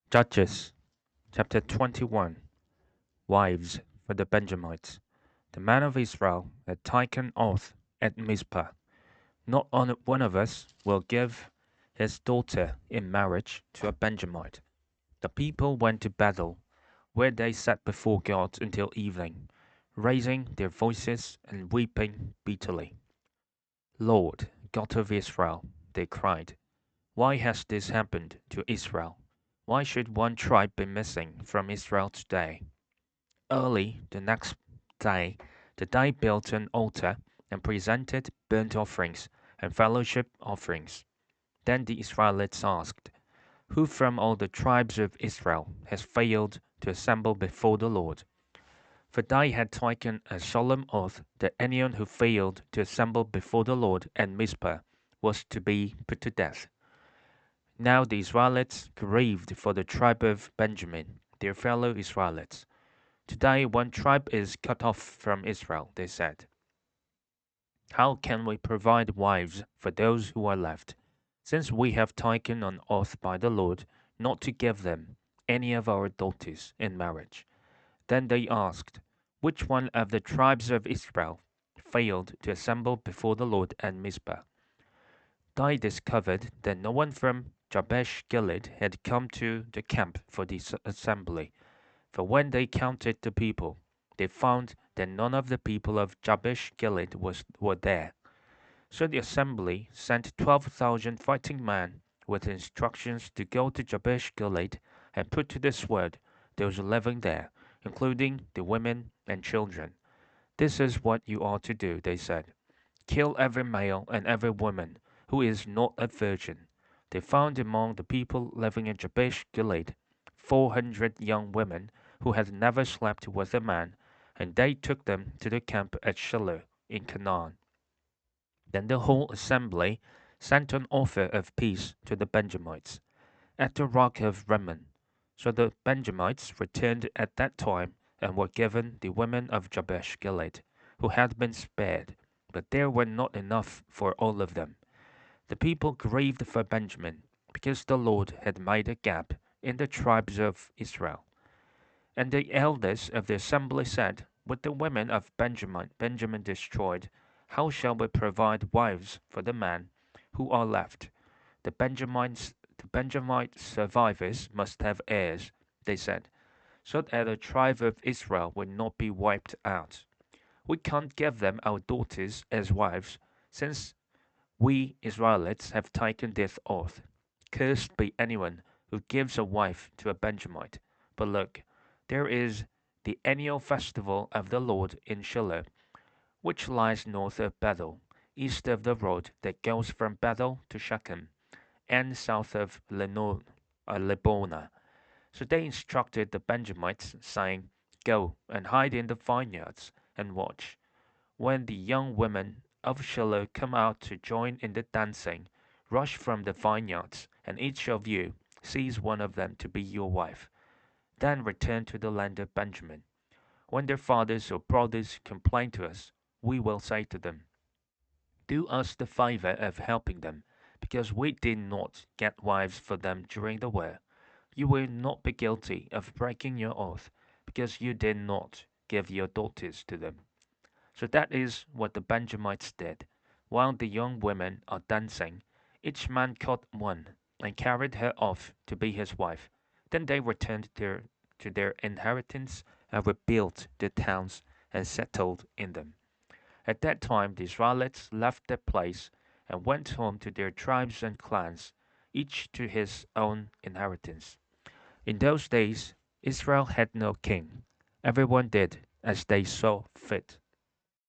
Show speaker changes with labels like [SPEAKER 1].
[SPEAKER 1] Judges chapter 21. Wives for the Benjamites. The men of Israel had taken oath at Mizpah. Not one of us will give his daughter in marriage to a Benjamite. The people went to Bethel, where they sat before God until evening, raising their voices and weeping bitterly. Lord, God of Israel, they cried, why has this happened to Israel? Why should one tribe be missing from Israel today? Early the next day, they built an altar and presented burnt offerings and fellowship offerings. Then the Israelites asked, who from all the tribes of Israel has failed to assemble before the Lord? For they had taken a solemn oath that anyone who failed to assemble before the Lord at Mizpah was to be put to death. Now the Israelites grieved for the tribe of Benjamin, their fellow Israelites. Today one tribe is cut off from Israel, they said. How can we provide wives for those who are left, since we have taken an oath by the Lord not to give them any of our daughters in marriage? Then they asked, which one of the tribes of Israel failed to assemble before the Lord at Mizpah? They discovered that no one from Jabesh Gilead had come to the camp for this assembly. For when they counted the people, they found that none of the people of Jabesh Gilead were there. So the assembly sent 12,000 fighting men with instructions to go to Jabesh Gilead and put to the sword those living there, including the women and children. This is what you are to do, they said. Kill every male and every woman who is not a virgin. They found among the people living in Jabesh Gilead 400 young women who had never slept with a man, and they took them to the camp at Shiloh in Canaan. Then the whole assembly sent an offer of peace to the Benjamites at the rock of Rimmon. So the Benjamites returned at that time and were given the women of Jabesh Gilead, who had been spared, but there were not enough for all of them. The people grieved for Benjamin, because the Lord had made a gap in the tribes of Israel. And the elders of the assembly said, with the women of Benjamin destroyed, how shall we provide wives for the men who are left? The Benjamite survivors must have heirs, they said, so that the tribe of Israel will not be wiped out. We can't give them our daughters as wives, since we Israelites have taken this oath. Cursed be anyone who gives a wife to a Benjamite. But look, there is the annual festival of the Lord in Shiloh, which lies north of Bethel, east of the road that goes from Bethel to Shechem, and south of Lebonah. So they instructed the Benjamites, saying, go and hide in the vineyards and watch. When the young women of Shiloh come out to join in the dancing, rush from the vineyards, and each of you seize one of them to be your wife. Then return to the land of Benjamin. When their fathers or brothers complain to us, we will say to them, do us the favor of helping them, because we did not get wives for them during the war. You will not be guilty of breaking your oath, because you did not give your daughters to them. So that is what the Benjamites did. While the young women are dancing, each man caught one and carried her off to be his wife. Then they returned to their inheritance and rebuilt the towns and settled in them. At that time the Israelites left their place and went home to their tribes and clans, each to his own inheritance. In those days Israel had no king. Everyone did as they saw fit.